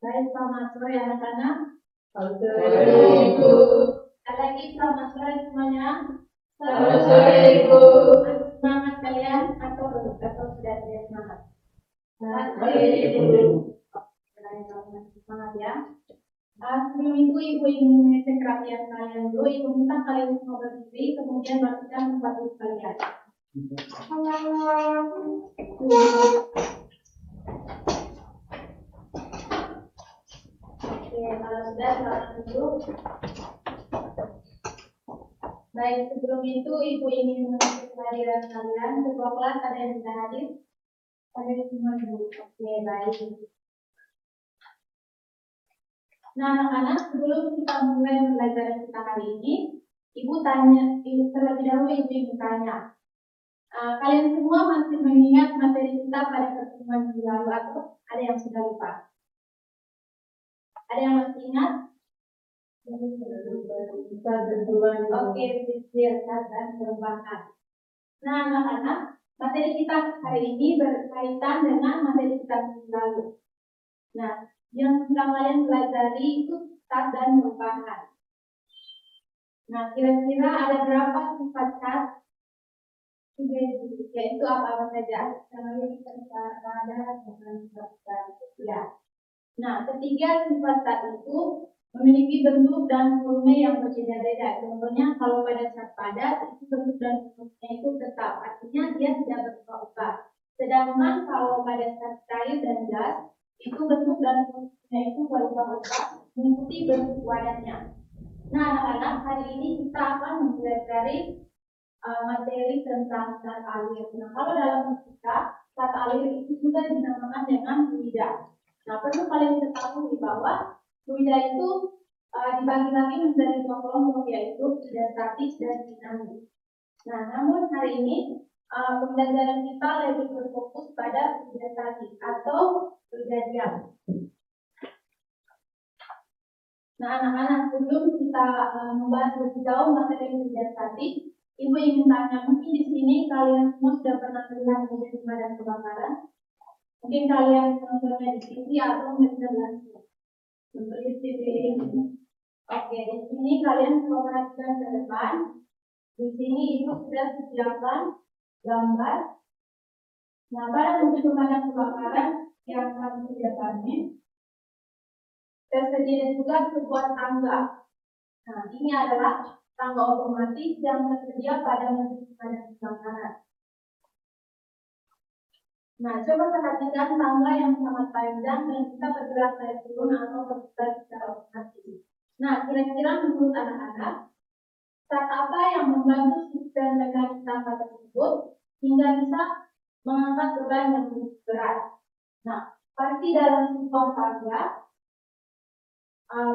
Baik, selamat sore anak-anak. Selamat sore Ibu. Lagi selamat sore semuanya. Selamat sore Ibu. Semangat kalian atau sudah tidak semangat? Selamat sore Ibu. Semangat ya. Sebelum itu Ibu ingin mengecek kerapian kalian dulu. Ibu minta kalian semua berdiri, kemudian matikan tempat duduk kalian. Oke, kalau sudah selamat duduk. Baik, sebelum itu Ibu ingin mengecek kehadiran kalian. Ketua kelas ada yang bisa hadir? Ada semua dulu. Oke, baik. Nah, anak-anak, sebelum kita mulai pembelajaran kita hari ini, Ibu terlebih dahulu Ibu ingin tanya. Kalian semua masih mengingat materi kita pada pertemuan minggu lalu atau ada yang sudah lupa? Ada yang masih ingat? Oke, pikir dan perubahan. Nah, anak-anak, materi kita hari ini berkaitan dengan materi kita minggu lalu. Nah, yang sedang kalian pelajari itu sifat dan perubahan. Nah, kira-kira ada berapa sifat khas? Yaitu apa saja? Pada ya. Nah, ketiga sifat khas itu memiliki bentuk dan volume yang berbeda-beda. Contohnya kalau pada zat padat itu bentuk dan volumenya itu tetap, artinya dia tidak berubah-ubah. Sedangkan kalau pada zat cair dan gas itu bentuk dan volumenya itu berubah-ubah mengikuti bentuk wadahnya. Nah, anak-anak, hari ini kita akan mempelajari materi tentang zat alir. Nah, kalau dalam fisika, zat alir itu juga dinamakan dengan fluida. Nah, perlu kalian ketahui bahwa fluida itu dibagi-bagi menjadi dua kelompok, yaitu fluida statis dan dinamis. Nah, namun hari ini pembelajaran kita lebih berfokus pada fluida statis atau fluida diam. Nah, anak-anak, sebelum kita membahas lebih jauh materi fluida statis, Ibu ingin tanya, mungkin di sini kalian semua sudah pernah melihat mobil pemadam kebakaran? Mungkin kalian menontonnya di TV atau mendengar langsung. Seperti TV ini. Oke, di sini kalian coba perhatikan ke depan. Di sini Ibu sudah sediakan gambar. Nah, pada mobil pemadam kebakaran yang kami sediakannya, tersedia juga sebuah tangga. Nah, ini adalah tangga otomatis yang tersedia pada mobil pemadam kebakaran. Nah, coba perhatikan tangga yang sangat panjang dan kita bergerak naik turun atau berputar secara otomatis. Nah, kira-kira menurut anak-anak, zat apa yang membantu sistem mekanik tangga tersebut hingga bisa mengangkat beban yang lebih berat? Nah, pasti dalam sebuah tangga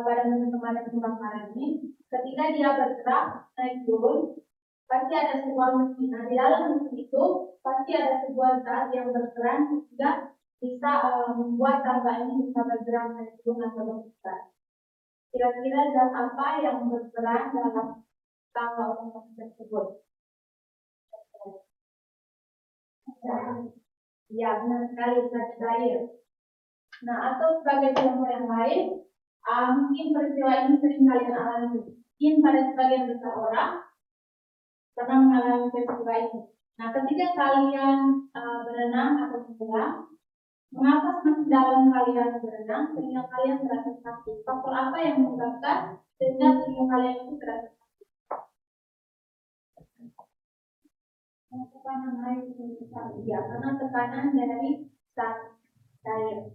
pada mobil pemadam kebakaran ini, ketika dia bergerak naik turun, pasti ada sebuah mesin. Nah, di dalam mesin itu pasti ada sebuah zat yang berperan sehingga bisa membuat tangga ini bisa bergerak naik turun atau berputar. Kira-kira zat apa yang berperan dalam tangga otomatis tersebut? Ya, benar sekali, zat cair. Nah, atau sebagai contoh yang lain, mungkin peristiwa ini sering kalian alami. Mungkin pada sebagian besar orang pernah mengalami peristiwa ini. Nah, ketika kalian berenang atau menyelam, mengapa semakin dalam kalian berenang sehingga kalian merasa sakit? Faktor apa yang menyebabkan sehingga tubuh kalian itu terasa sakit? Tekanan air itu ya, karena tekanan dari zat cair.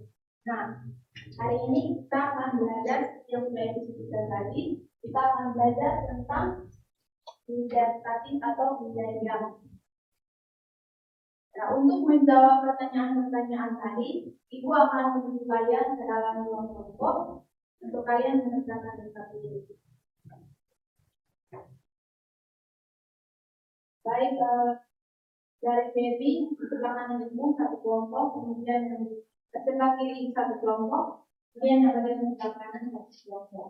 Nah, hari ini kita akan belajar yang sudah disebutkan tadi. Kita akan belajar tentang fluida statis atau fluida diam. Nah, untuk menjawab pertanyaan-pertanyaan tadi, Ibu akan menunjuk kalian ke dalam ruang kelompok untuk kalian mengerjakan satu ini. Baik, dari baby sebelah kanan Ibu satu kelompok, kemudian yang sebelah kiri satu kelompok, kemudian yang bagian sebelah kanan satu kelompok.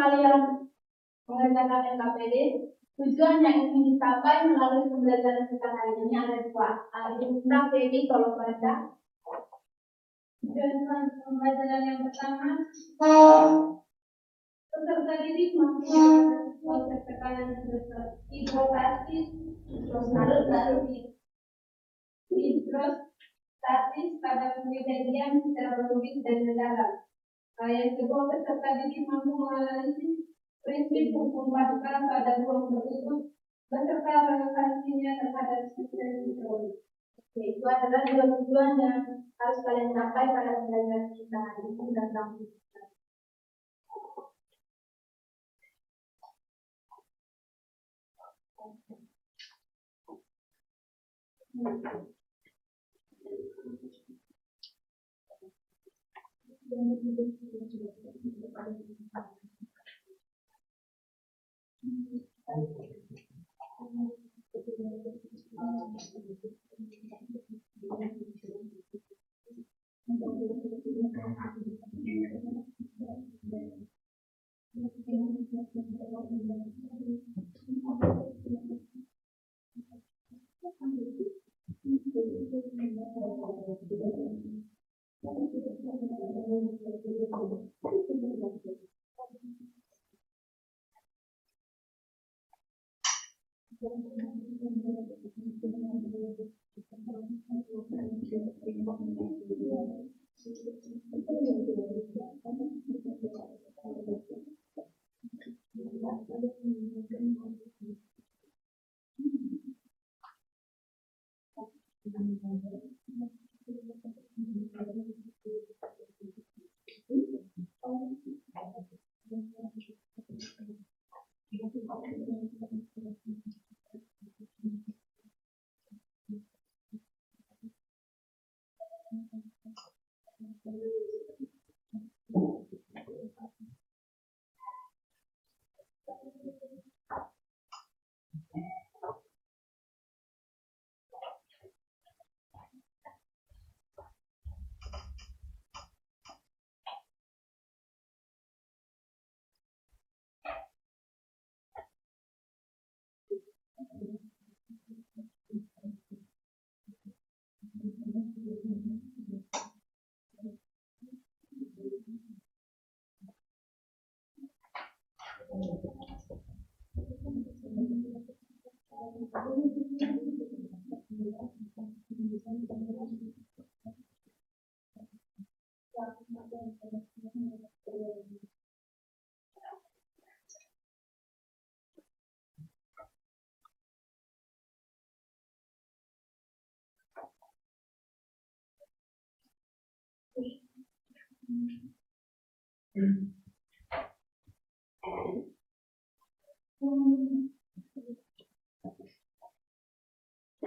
kalian mengerjakan LKPD, tujuan yang ingin dicapai melalui pembelajaran kita hari ini ada dua. Tentang Dewi, tolong baca. Tujuan pembelajaran yang pertama, peserta didik mampu melakukan proses tekanan hidrostatis, hidrostatis pada kejadian secara logis dan mendalam. Yang kedua, peserta didik mampu menganalisis prinsip hukum pasukan pada ruang tertutup beserta relevansinya terhadap sistem hidrolik. Itu adalah dua tujuan yang harus kalian capai pada pembelajaran kita hari ini tentang fisika.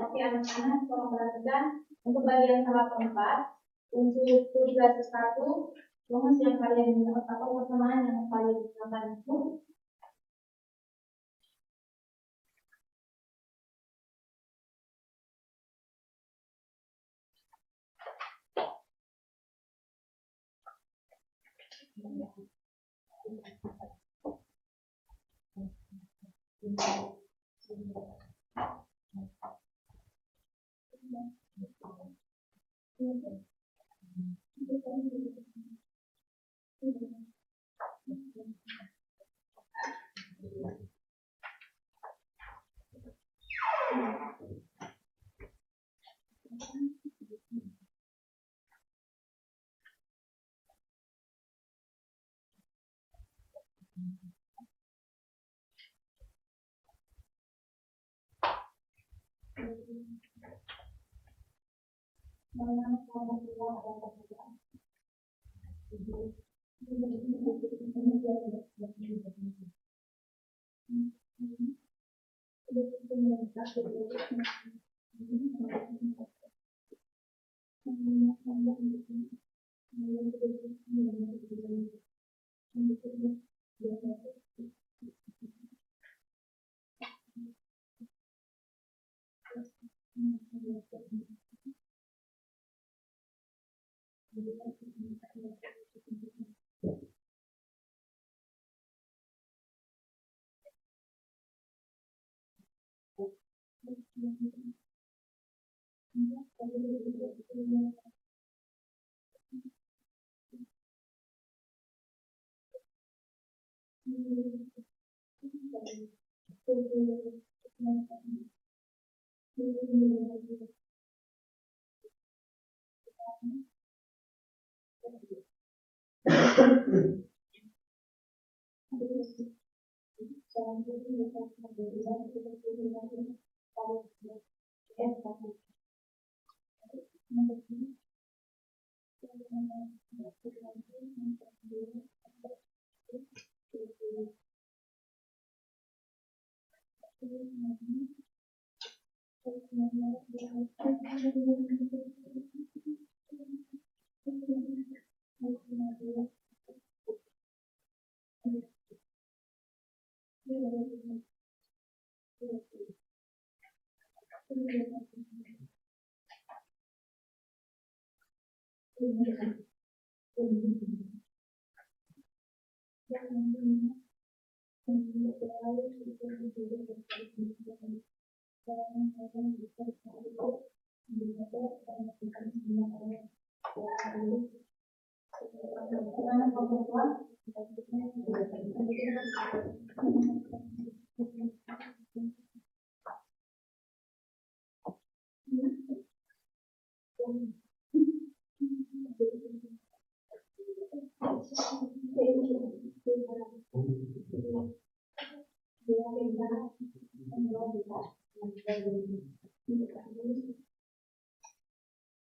Oke, anak-anak, tolong perhatikan untuk bagian salah keempat untuk tugas 1, rumus yang kalian atau persamaan yang kalian gunakan itu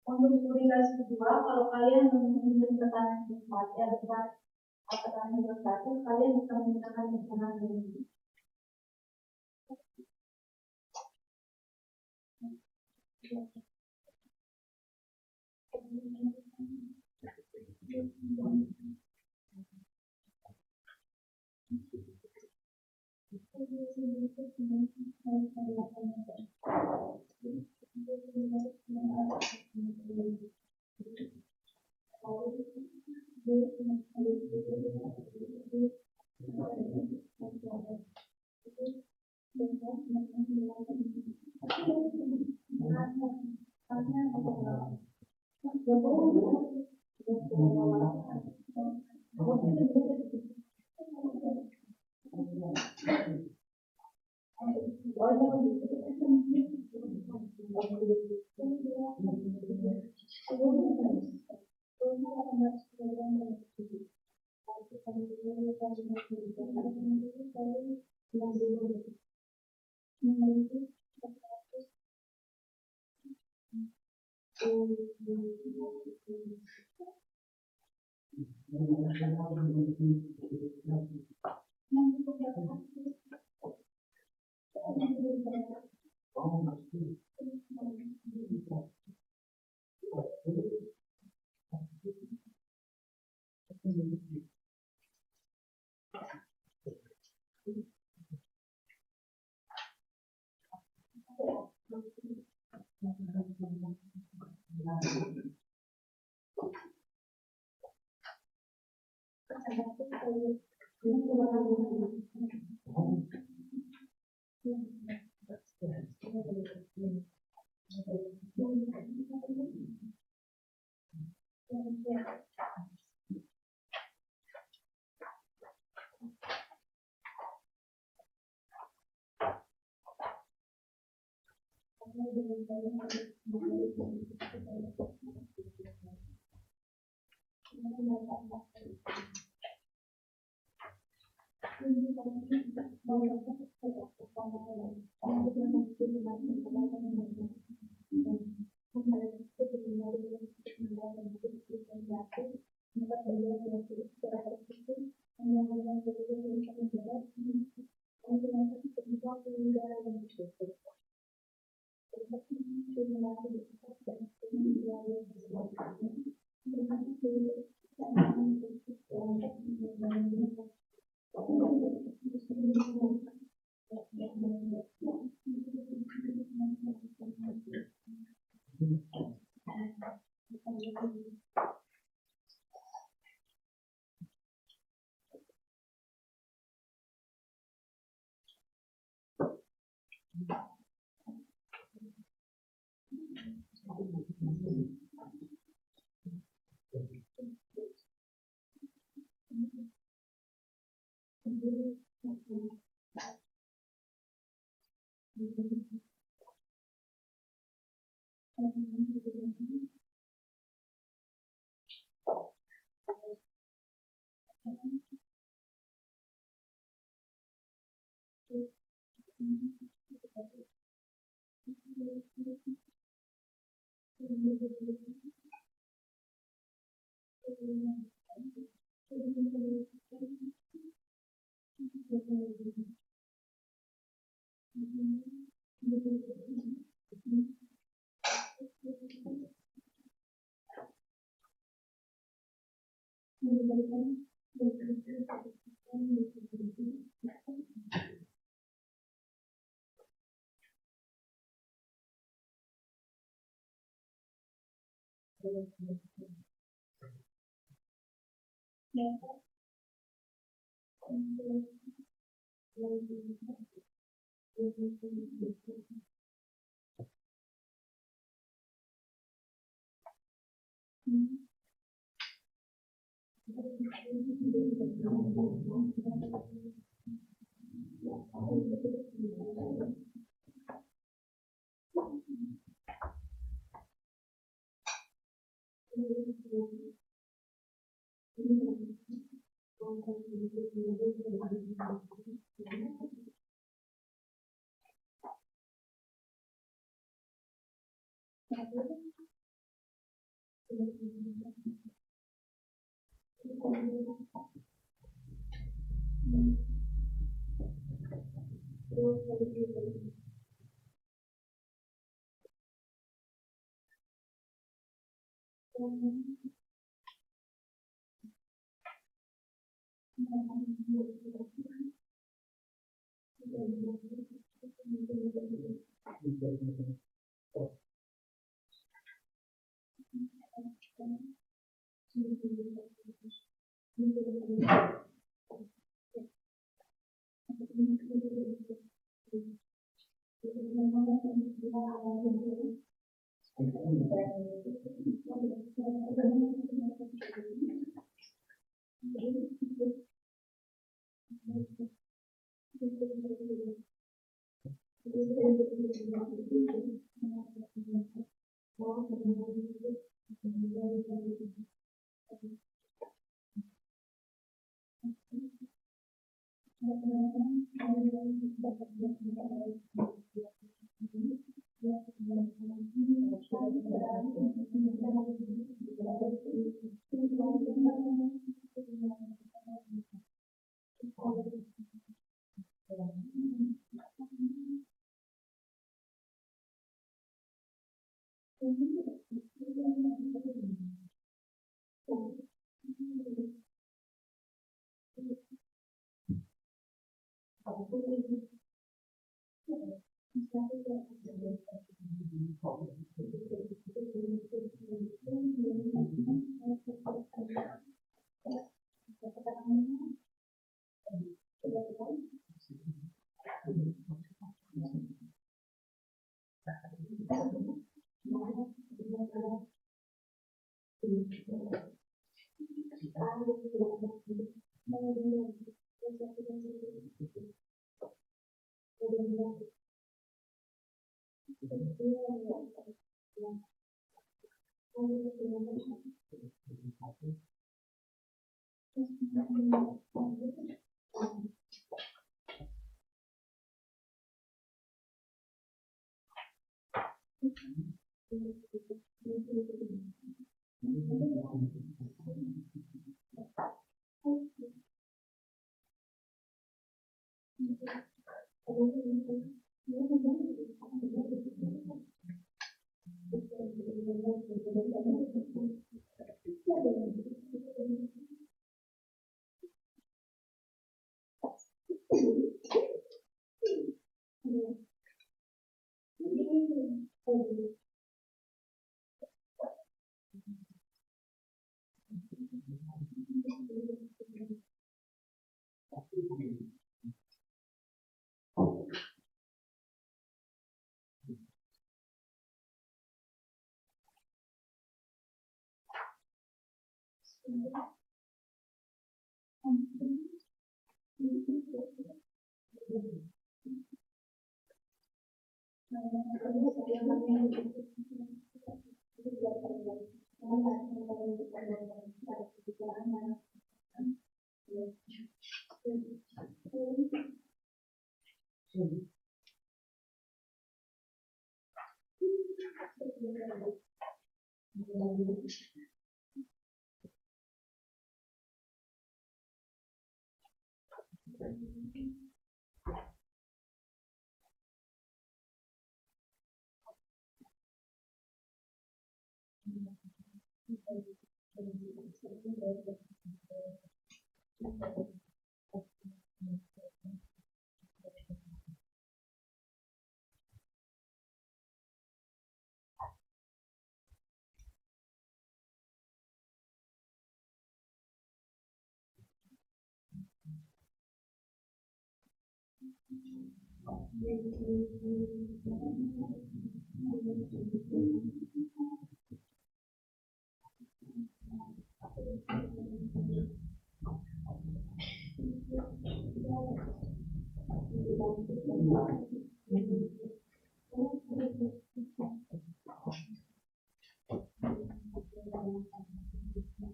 Untuk komunikasi kedua, kalau kalian mengunjungi tekanan tempat ya depan tekanan yang satu, kalian bisa menggunakan tekanan ini.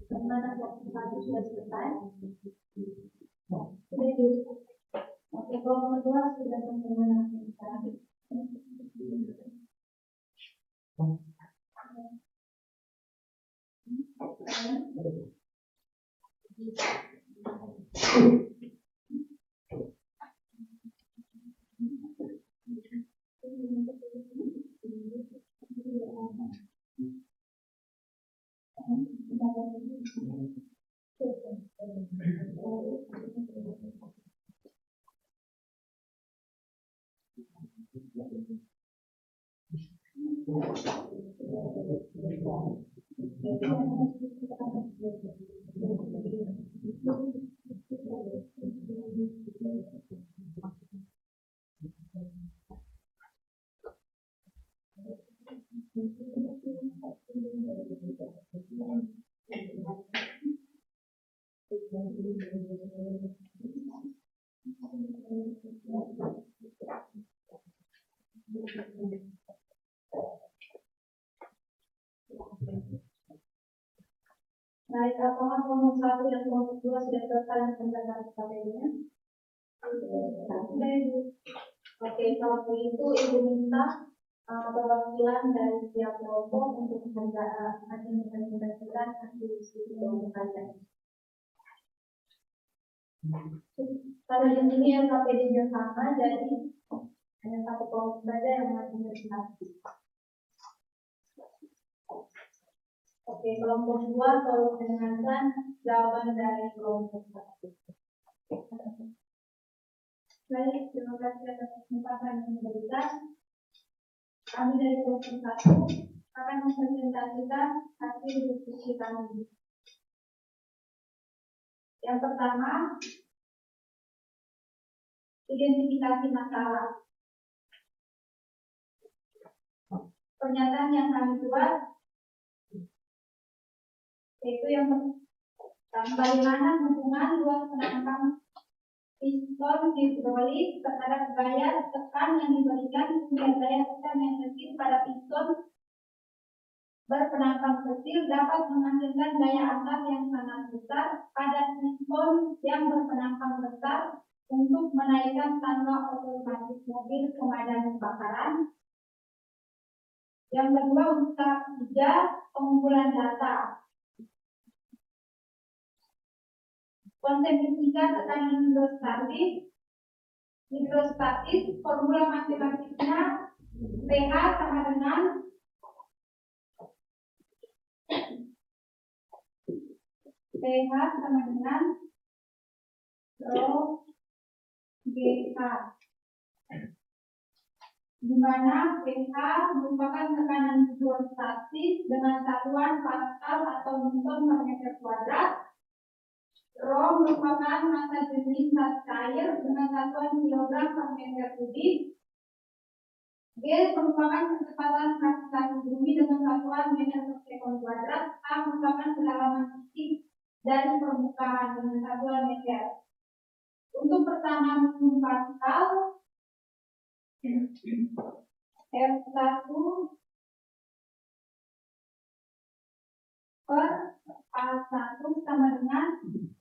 Karena waktu satu sudah selesai. Sudah cukup. Oke, kelompok kedua sudah teman-teman sekarang. Baik, apakah kelompok satu dan kelompok dua sudah selesai tentang KPU-nya? Sudah, Ibu. Oke, kalau begitu Ibu minta perwakilan dari setiap kelompok untuk menjelaskan hasil diskusi kelompok kalian. Pada intinya yang KPD-nya sama, jadi hanya satu kelompok saja yang masih berinteraksi. Oke, kelompok dua tolong mendengarkan jawaban dari kelompok satu. Baik, terima kasih atas kesempatan yang diberikan. Kami dari kelompok satu akan mempresentasikan hasil diskusi kami. Yang pertama, identifikasi masalah. Pernyataan yang kami buat yaitu yang bagaimana hubungan luas penangkap piston hidrolik terhadap gaya tekan yang diberikan hingga gaya tekan yang kecil pada piston berpenangkap kecil dapat menghasilkan gaya angkat yang sangat besar pada piston yang berpenangkap besar untuk menaikkan tangga otomatis mobil pemadam kebakaran. Yang kedua, untuk tahap 3, pengumpulan data. Konsep fisika tekanan hidrostatis, formula matematiknya pH sama dengan rho GH, di mana pH merupakan tekanan hidrostatis dengan satuan Pascal atau Newton per meter kuadrat. Rho merupakan massa jenis zat cair dengan satuan kilogram per meter kubik. G merupakan kecepatan gravitasi bumi dengan satuan meter per sekon kuadrat. A merupakan kedalaman titik dari permukaan dengan satuan meter. Untuk persamaan hukum Pascal, F1 per A1 sama dengan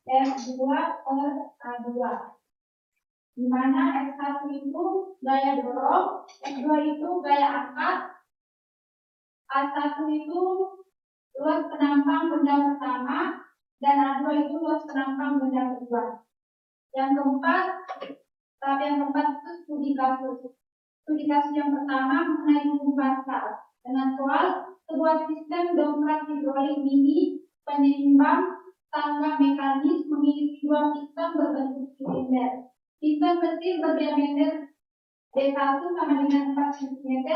F2 per A2. Di mana F1 itu gaya dorong, F2 itu gaya angkat, A1 itu luas penampang benda pertama, dan A2 itu luas penampang benda kedua. Yang keempat itu studi kasus. Studi kasus yang pertama mengenai hukum Pascal dengan soal sebuah sistem dongkrak hidrolik mini penyeimbang tangga mekanis memiliki dua piston berbentuk silinder. Piston kecil berdiameter D1 sama dengan 4 cm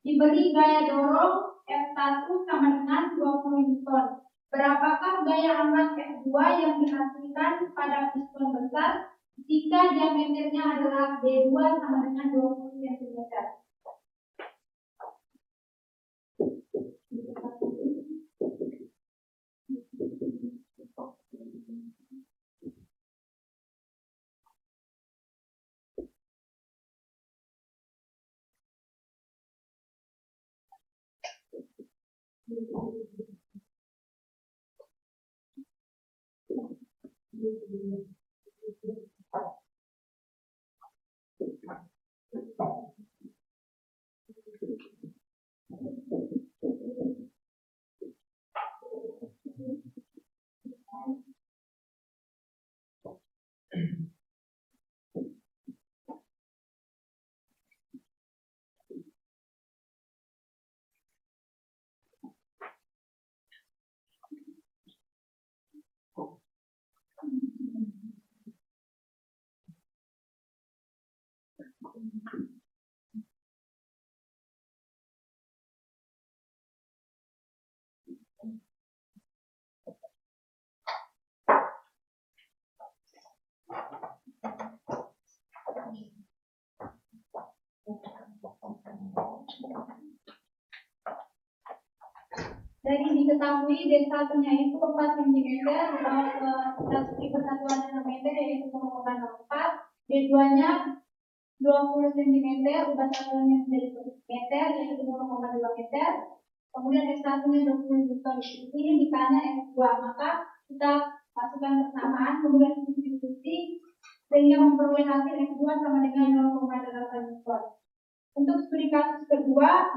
diberi gaya dorong F1 sama dengan 20 Newton. Berapakah gaya angkat F2 yang dihasilkan pada piston besar jika diameternya adalah D2 sama dengan 20 cm? Dari diketahui D1-nya itu 4 cm persatuan meter yaitu 0,04, D2-nya 20 cm persatuannya menjadi meter yaitu 0,2 meter. Kemudian S1-nya 20 Newton. Ini ditanya S2, maka kita masukkan persamaan kemudian substitusi sehingga memperoleh hasil S2 sama dengan 0,8 Newton. Untuk studi kasus kedua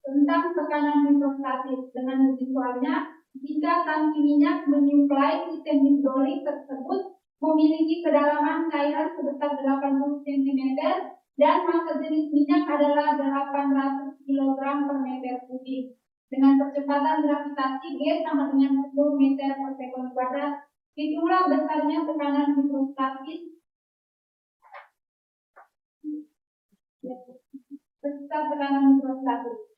tentang tekanan hidrostatis dengan visualnya, jika tangki minyak menyuplai sistem hidrolik tersebut memiliki kedalaman cairan sebesar 80 cm dan massa jenis minyak adalah 800 kg per meter kubik. Dengan percepatan gravitasi G sama dengan 10 meter per sekon kuadrat, itulah besarnya tekanan hidrostatis. Besar tekanan hidrostatis.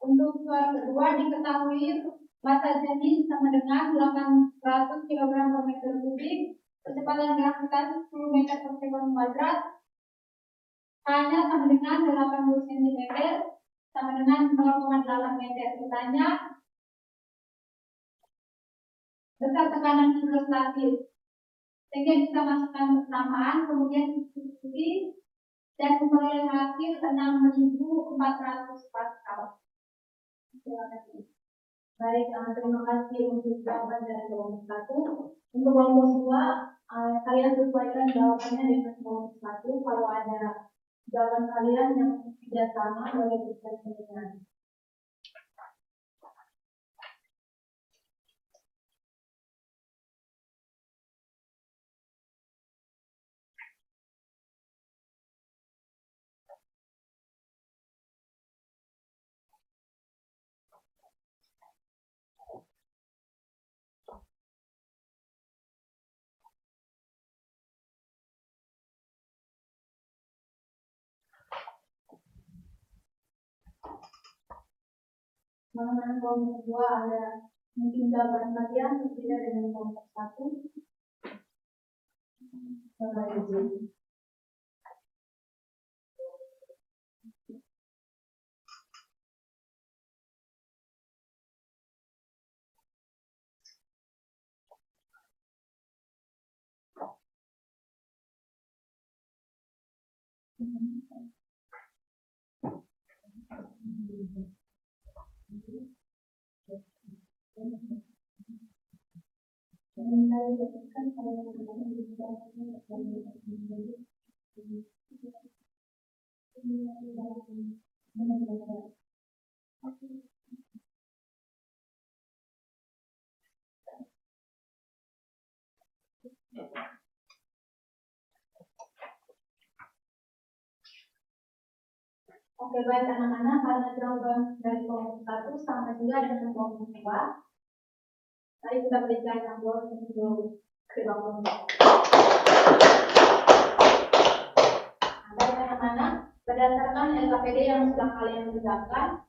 Untuk soal kedua diketahui massa jenis sama dengan 800 kg per meter kubik, kecepatan gravitasi 10 meter per sekon kuadrat, hanya sama dengan 80 cm sama dengan 0,8 meter. Ditanya besar tekanan hidrostatis, sehingga bisa masukkan persamaan kemudian substitusi dan memperoleh hasil 6.400 Pascal. Terima kasih. Baik, terima kasih untuk jawaban dari kelompok 1. Untuk kelompok 2, kalian sesuaikan jawabannya dengan kelompok 1. Kalau ada jawaban kalian yang tidak sama, boleh diberikan dengan. Mengenai kelompok 2 ada mungkin jawaban kalian berbeda dengan kelompok 1. Oke, baik anak-anak, karena jawaban dari kelompok 1 sama juga dengan kelompok 2. Mari kita berikan jambol untuk kedua kelompok. Baik anak-anak, berdasarkan LKPD yang sudah kalian kerjakan,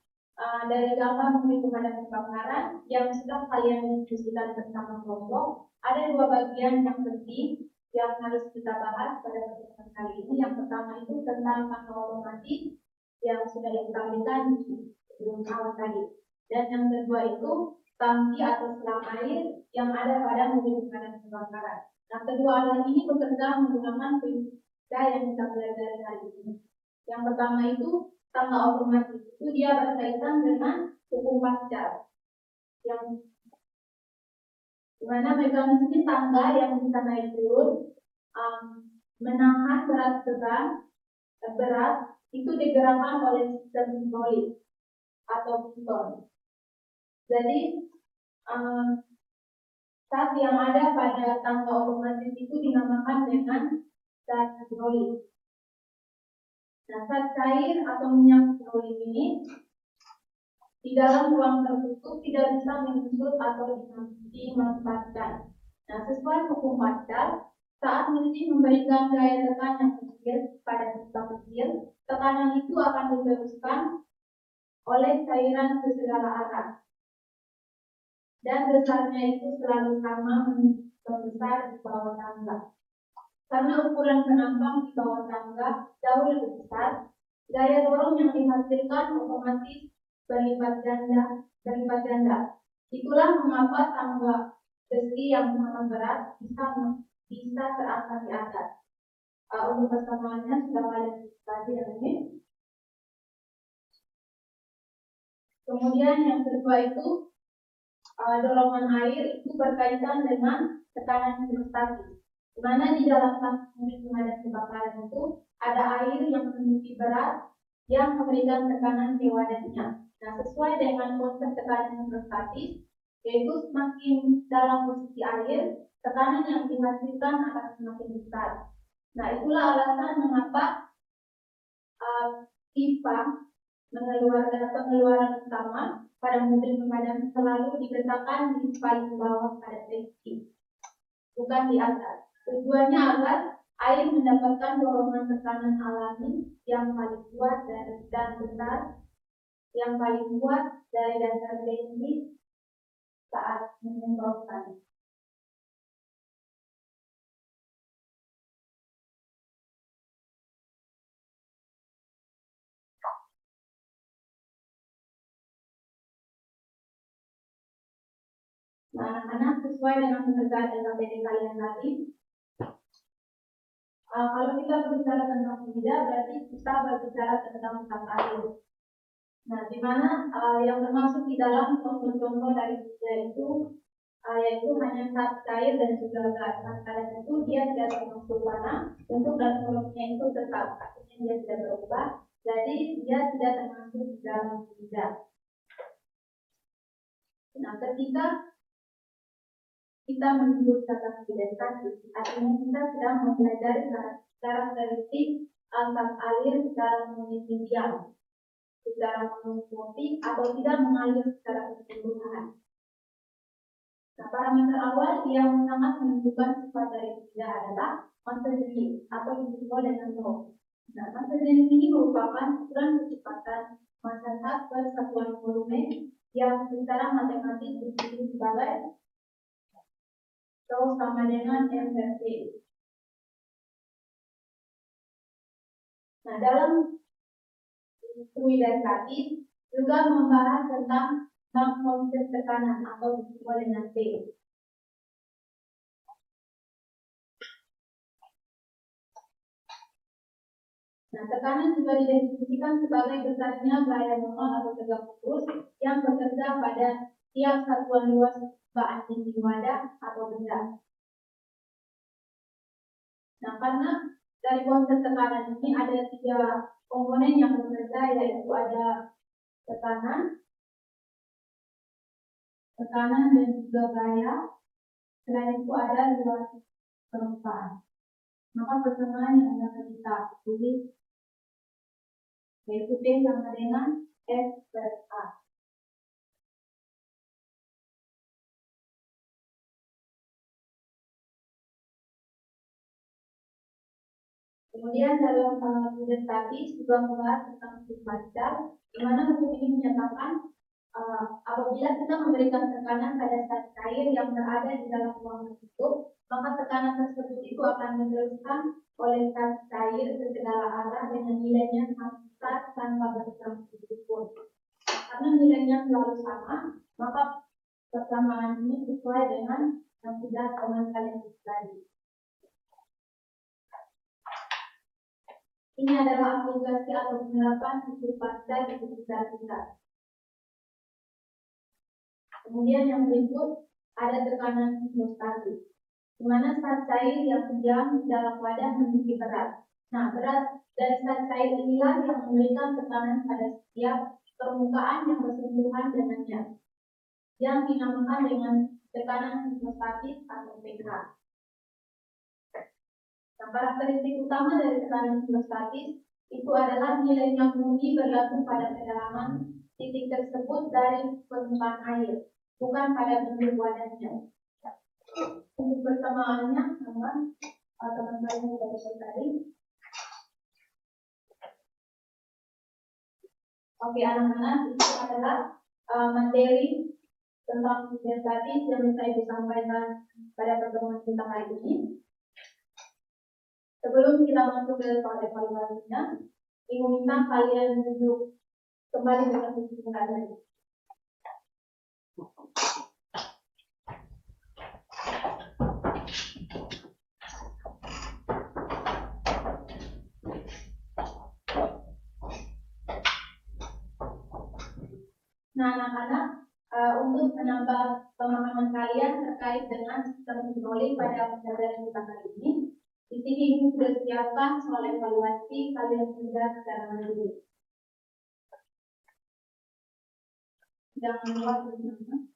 dari gambar mobil pemadam kebakaran yang sudah kalian diskusikan bersama kelompok, ada 2 bagian yang penting yang harus kita bahas pada kesempatan kali ini. Yang pertama itu tentang tangga otomatis yang sudah ditampilkan sebelum awal tadi, dan yang kedua itu tangki atau selang air yang ada pada mobil pemadam kebakaran. Nah, kedua alat ini bekerja menggunakan prinsip yang kita pelajari hari ini. Yang pertama itu tangga otomatis, itu dia berkaitan dengan hukum Pascal, yang dimana mekanisme tangga yang bisa naik turun menahan berat itu digerakkan oleh sistem hidrolik atau piston. Jadi zat yang ada pada tangga otomatis itu dinamakan dengan zat hidrolik. Nah, zat cair atau minyak hidrolik ini di dalam ruang tertutup tidak bisa menyusut atau dimanfaatkan. Nah, sesuai hukum Pascal, saat mesin memberikan gaya tekan yang kecil pada pipa kecil, tekanan itu akan diteruskan oleh cairan ke segala arah, dan besarnya itu selalu sama membesar di bawah tangga. Karena ukuran penampang di bawah tangga jauh lebih besar, gaya dorong yang dihasilkan otomatis berlipat ganda. Itulah mengapa tangga besi yang sangat berat bisa terangkat di atas. Untuk persamaannya sudah kalian tadi ini. Kemudian yang kedua itu dorongan air itu berkaitan dengan tekanan hidrostatis, di mana di dalam mobil pemadam kebakaran itu ada air yang memiliki berat yang memberikan tekanan ke wadahnya. Nah, sesuai dengan konsep tekanan hidrostatis, yaitu semakin dalam posisi air, tekanan yang dihasilkan akan semakin besar. Nah, itulah alasan mengapa pipa pengeluaran utama pada mobil pemadam selalu diletakkan di paling bawah pada tangki, bukan di atas. Tujuannya agar air mendapatkan dorongan tekanan alami yang paling kuat dan besar, yang paling kuat dari dasar tangki saat menyemprotkan. Nah, anak-anak, sesuai dengan pekerjaan LKPD kalian tadi, Kalau kita berbicara tentang tidak, berarti kita berbicara tentang air. Nah, di mana yang termasuk di dalam contoh-contoh dari tidak itu yaitu hanya zat cair dan juga gas. Antara itu dia tidak termasuk warna, bentuk dan volumenya itu tetap, artinya dia tidak berubah. Jadi dia tidak termasuk di dalam tidak. Nah, ketika kita menyebut kata tidak, artinya kita sedang mempelajari karakteristik zat air secara monotidial, secara monotopi atau tidak mengalir secara keseluruhan. Nah, parameter awal yang sangat menentukan sifat dari tidak adalah massa jenis atau disebut dengan rho. Nah, massa jenis ini merupakan ukuran kecepatan massa zat per satuan volume yang secara matematis disebut sebagai rho sama dengan m per t. Nah, dalam fluid statis juga membahas tentang konsep tekanan atau disebut dengan T. Nah, tekanan juga didefinisikan sebagai besarnya gaya normal atau tegak lurus yang bekerja pada tiap satuan luas bahan tinggi wadah atau benda. Nah, karena dari konsep tekanan ini ada 3 komponen yang bekerja, yaitu ada tekanan dan juga gaya. Selain itu ada luas permukaan. Maka persamaan yang akan kita tulis yaitu P sama dengan F per A. Kemudian dalam fluid statis juga membahas tentang sifat zat, di mana hukum ini menyatakan apabila kita memberikan tekanan pada zat cair yang berada di dalam ruang tertutup, maka tekanan tersebut itu akan diteruskan oleh zat cair ke segala arah dengan nilainya sama tanpa berkurang sedikitpun. Karena nilainya selalu sama, maka persamaan ini sesuai dengan yang sudah teman kalian pelajari. Ini adalah aplikasi atau penerapan sifat zat di sekitar kita. Kemudian yang berikut ada tekanan hidrostatis, di mana zat cair yang diam dalam wadah memiliki berat. Nah, berat dari zat cair inilah yang memberikan tekanan pada setiap permukaan yang bersentuhan dengannya, yang dinamakan dengan tekanan hidrostatis atau pH. Nah, karakteristik utama dari tekanan hidrostatis itu adalah nilainya murni bergantung pada kedalaman titik tersebut dari permukaan air, bukan pada bentuk wadahnya. Untuk persamaannya sama teman-teman yang sudah tadi. Oke, anak-anak, itu adalah materi tentang hidrostatis yang saya disampaikan pada pertemuan kita hari ini. Sebelum kita masuk ke soal evaluasinya, ingin minta kalian duduk kembali dengan posisi kalian. Nah, anak-anak, untuk menambah pemahaman kalian terkait dengan sistem hidrolik pada pembelajaran kita kali ini, di sini ibu sudah siapkan soal evaluasi kalian sudah secara mandiri. Jangan lupa teman-teman.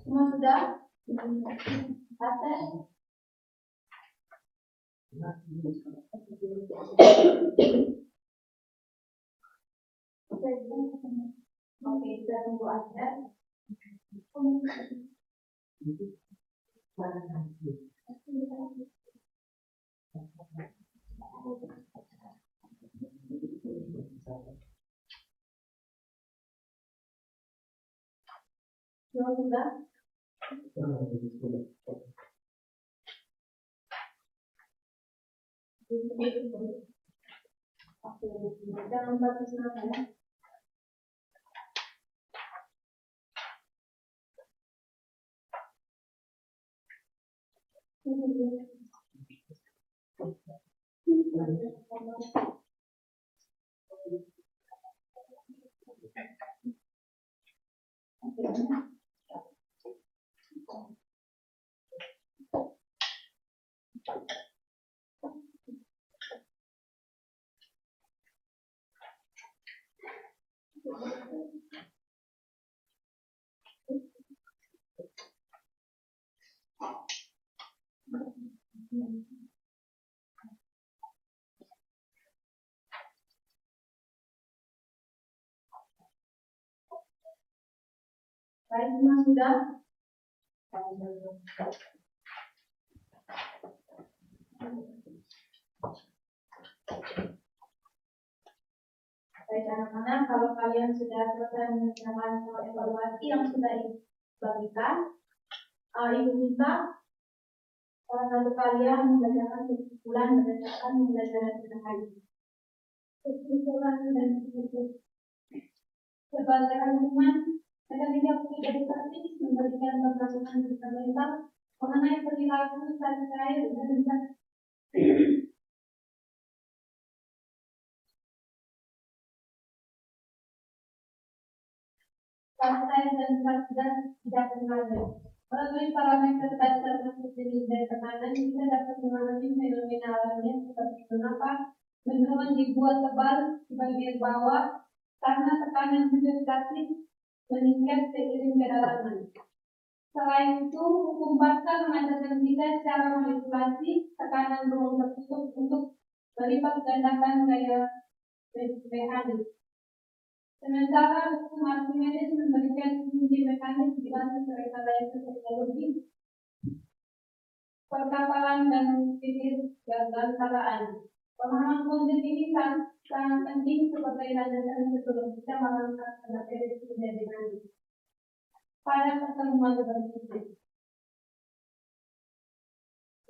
Semua sudah? Atas. Oke, kita tunggu aja. Semua sudah? Oke, jangan lupa bersemangat ya. Baik, semua sudah? Baik anak-anak, kalau kalian sudah selesai mengerjakan evaluasi yang sudah dibagikan, Ibu minta salah satu kalian membacakan kesimpulan berdasarkan pembelajaran kita hari ini. Kesimpulan dan berdasarkan teman, akademik edukasi memberikan pemasukan fundamental mengenai perilaku cair dan partai dan tidak terlalu. Melalui parameter dasar masuk jenis dan tekanan, kita dapat mengalami fenomena alamnya seperti mengapa bendungan dibuat tebal di bagian bawah karena tekanan vegetasi meningkat seiring kedalaman. Selain itu, hukum pasca mengajarkan kita cara manipulasi tekanan ruang tertutup untuk melipat gandakan gaya mekanik. Sementara hukum Archimedes memberikan kunci mekanis dibantu rekayasa teknologi, perkapalan dan titik gantaraan. Pemahaman konsep ini sangat penting sebagai landasan sebelum kita melakukan materi menjadi mandi. Pada pertemuan berikutnya.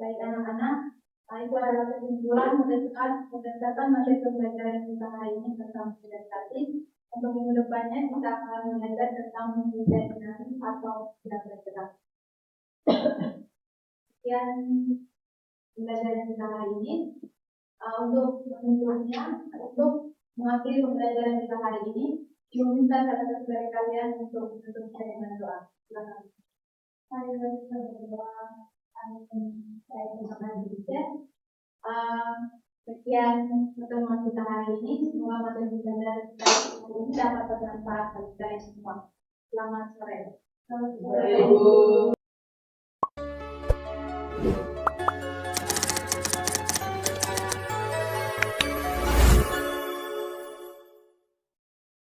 Baik anak-anak, itu adalah kesimpulan berdasarkan materi pembelajaran kita hari ini tentang media statis. Untuk minggu depannya kita akan belajar tentang media dinamis atau tidak bergerak. Sekian pembelajaran kita hari ini. Untuk menunjuknya, untuk mengakhiri pembelajaran kita hari ini, Ibu minta salah satu dari kalian untuk menutupnya dengan doa. Silakan. Mari kita berdoa. Saya terima kasih. Sekian pertemuan kita hari ini. Semoga materi pembelajaran kita hari ini dapat bermanfaat bagi kalian semua. Selamat sore. Sore, Ibu.